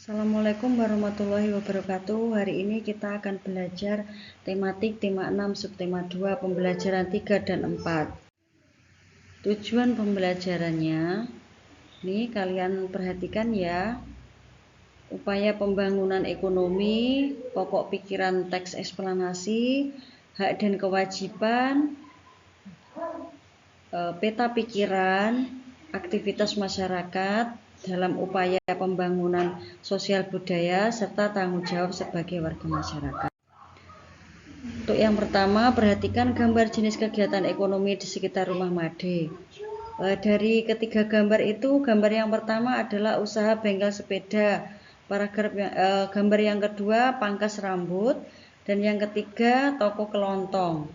Assalamualaikum warahmatullahi wabarakatuh. Hari ini kita akan belajar tematik tema 6 subtema 2 pembelajaran 3 dan 4. Tujuan pembelajarannya, ini kalian perhatikan ya. Upaya pembangunan ekonomi, pokok pikiran teks eksplanasi, hak dan kewajiban, peta pikiran, aktivitas masyarakat dalam upaya pembangunan sosial budaya, serta tanggung jawab sebagai warga masyarakat. Untuk yang pertama, perhatikan gambar jenis kegiatan ekonomi di sekitar rumah Made. Dari ketiga gambar itu, gambar yang pertama adalah usaha bengkel sepeda, gambar yang kedua pangkas rambut, dan yang ketiga toko kelontong.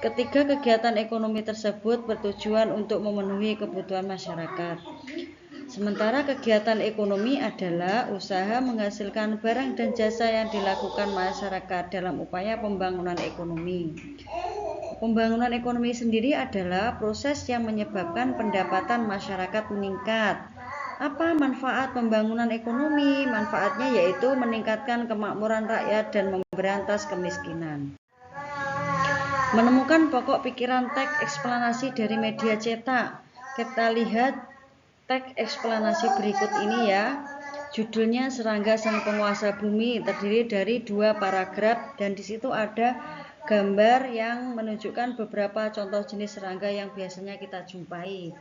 Ketiga kegiatan ekonomi tersebut bertujuan untuk memenuhi kebutuhan masyarakat. Sementara kegiatan ekonomi adalah usaha menghasilkan barang dan jasa yang dilakukan masyarakat dalam upaya pembangunan ekonomi. Pembangunan ekonomi sendiri adalah proses yang menyebabkan pendapatan masyarakat meningkat. Apa manfaat pembangunan ekonomi? Manfaatnya yaitu meningkatkan kemakmuran rakyat dan memberantas kemiskinan. Menemukan pokok pikiran teks eksplanasi dari media cetak. Kita lihat teks eksplanasi berikut ini ya. Judulnya Serangga Sang Penguasa Bumi, terdiri dari 2 paragraf dan di situ ada gambar yang menunjukkan beberapa contoh jenis serangga yang biasanya kita jumpai.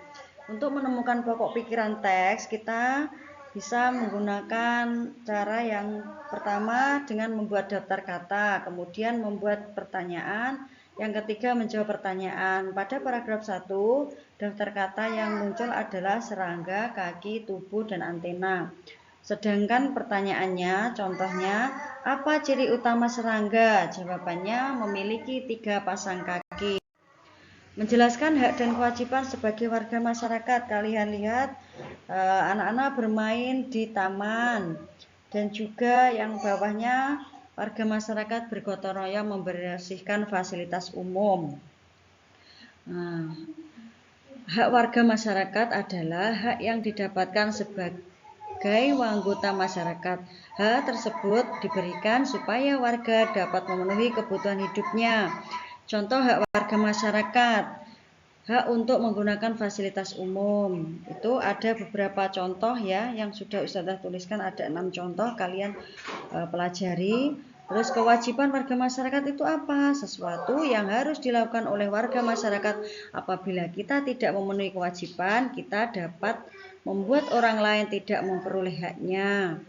Untuk menemukan pokok pikiran teks, kita bisa menggunakan cara yang pertama dengan membuat daftar kata, kemudian membuat pertanyaan, yang ketiga menjawab pertanyaan. Pada paragraf 1, daftar kata yang muncul adalah serangga, kaki, tubuh, dan antena. Sedangkan pertanyaannya, contohnya, apa ciri utama serangga? Jawabannya memiliki 3 pasang kaki. Menjelaskan hak dan kewajiban sebagai warga masyarakat. Kalian lihat anak-anak bermain di taman, dan juga yang bawahnya warga masyarakat bergotong royong membersihkan fasilitas umum. Hak warga masyarakat adalah hak yang didapatkan sebagai anggota masyarakat. Hak tersebut diberikan supaya warga dapat memenuhi kebutuhan hidupnya. Contoh hak warga masyarakat, hak untuk menggunakan fasilitas umum. Itu ada beberapa contoh ya yang sudah Ustazah tuliskan, ada 6 contoh, kalian pelajari. Terus kewajiban warga masyarakat itu apa? Sesuatu yang harus dilakukan oleh warga masyarakat. Apabila kita tidak memenuhi kewajiban, kita dapat membuat orang lain tidak memperoleh haknya.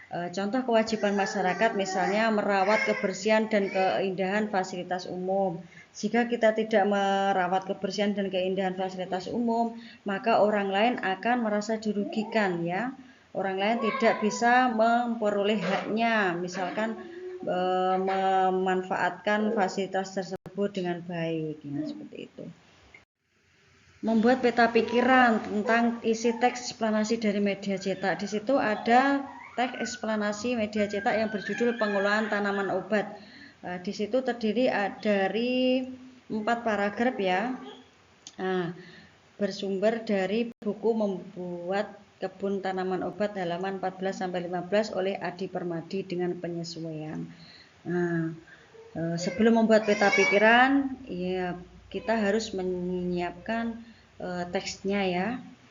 Contoh kewajiban masyarakat misalnya merawat kebersihan dan keindahan fasilitas umum. Jika kita tidak merawat kebersihan dan keindahan fasilitas umum, maka orang lain akan merasa dirugikan ya. Orang lain tidak bisa memperoleh haknya, misalkan memanfaatkan fasilitas tersebut dengan baik ya, seperti itu. Membuat peta pikiran tentang isi teks eksplanasi dari media cetak. Di situ ada teks eksplanasi media cetak yang berjudul Pengolahan Tanaman Obat. Di situ terdiri dari 4 paragraf ya. Bersumber dari buku Membuat Kebun Tanaman Obat halaman 14-15 oleh Adi Permadi dengan penyesuaian. Sebelum membuat peta pikiran, ya kita harus menyiapkan teksnya ya,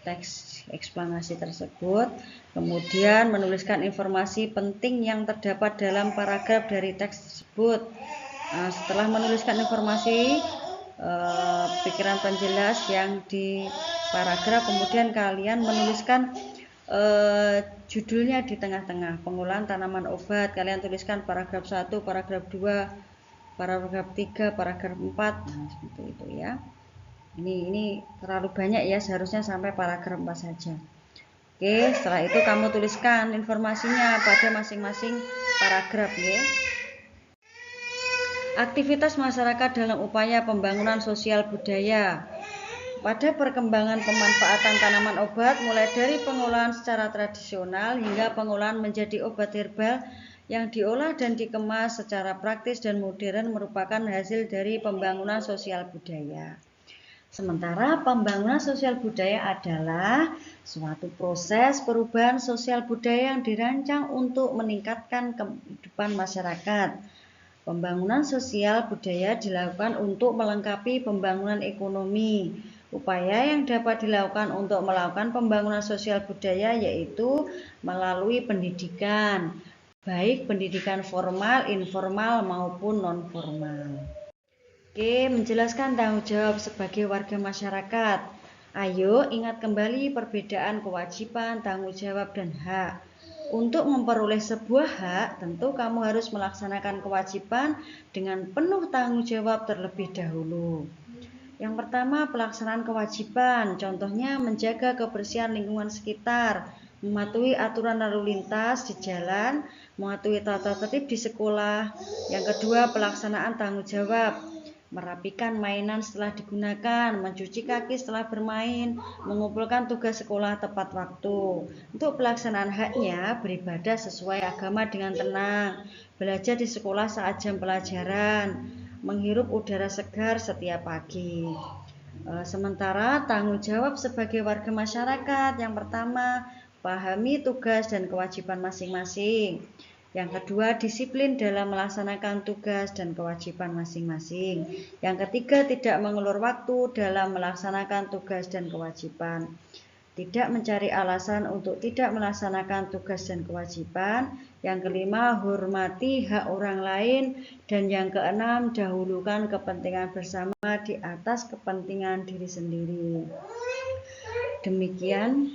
teks eksplanasi tersebut. Kemudian menuliskan informasi penting yang terdapat dalam paragraf dari teks tersebut. Setelah menuliskan informasi pikiran penjelas yang di paragraf, kemudian kalian menuliskan judulnya di tengah-tengah. Pengolahan tanaman obat, kalian tuliskan paragraf 1, paragraf 2, paragraf 3, paragraf 4, seperti itu ya. Ini terlalu banyak ya, seharusnya sampai paragraf 4 saja. Oke, setelah itu kamu tuliskan informasinya pada masing-masing paragraf ya. Aktivitas masyarakat dalam upaya pembangunan sosial budaya. Pada perkembangan pemanfaatan tanaman obat, mulai dari pengolahan secara tradisional hingga pengolahan menjadi obat herbal yang diolah dan dikemas secara praktis dan modern merupakan hasil dari pembangunan sosial budaya. Sementara pembangunan sosial budaya adalah suatu proses perubahan sosial budaya yang dirancang untuk meningkatkan kehidupan masyarakat. Pembangunan sosial budaya dilakukan untuk melengkapi pembangunan ekonomi. Upaya yang dapat dilakukan untuk melakukan pembangunan sosial budaya yaitu melalui pendidikan, baik pendidikan formal, informal maupun non-formal. Oke, menjelaskan tanggung jawab sebagai warga masyarakat. Ayo ingat kembali perbedaan kewajiban, tanggung jawab, dan hak. Untuk memperoleh sebuah hak, tentu kamu harus melaksanakan kewajiban dengan penuh tanggung jawab terlebih dahulu. Yang pertama, pelaksanaan kewajiban. Contohnya menjaga kebersihan lingkungan sekitar, mematuhi aturan lalu lintas di jalan, mematuhi tata tertib di sekolah. Yang kedua, pelaksanaan tanggung jawab. Merapikan mainan setelah digunakan, mencuci kaki setelah bermain, mengumpulkan tugas sekolah tepat waktu. Untuk pelaksanaan haknya, beribadah sesuai agama dengan tenang, belajar di sekolah saat jam pelajaran, menghirup udara segar setiap pagi. Sementara tanggung jawab sebagai warga masyarakat, yang pertama, pahami tugas dan kewajiban masing-masing. Yang kedua, disiplin dalam melaksanakan tugas dan kewajiban masing-masing. Yang ketiga, tidak mengulur waktu dalam melaksanakan tugas dan kewajiban. Tidak mencari alasan untuk tidak melaksanakan tugas dan kewajiban. Yang kelima, hormati hak orang lain. Dan yang keenam, dahulukan kepentingan bersama di atas kepentingan diri sendiri. Demikian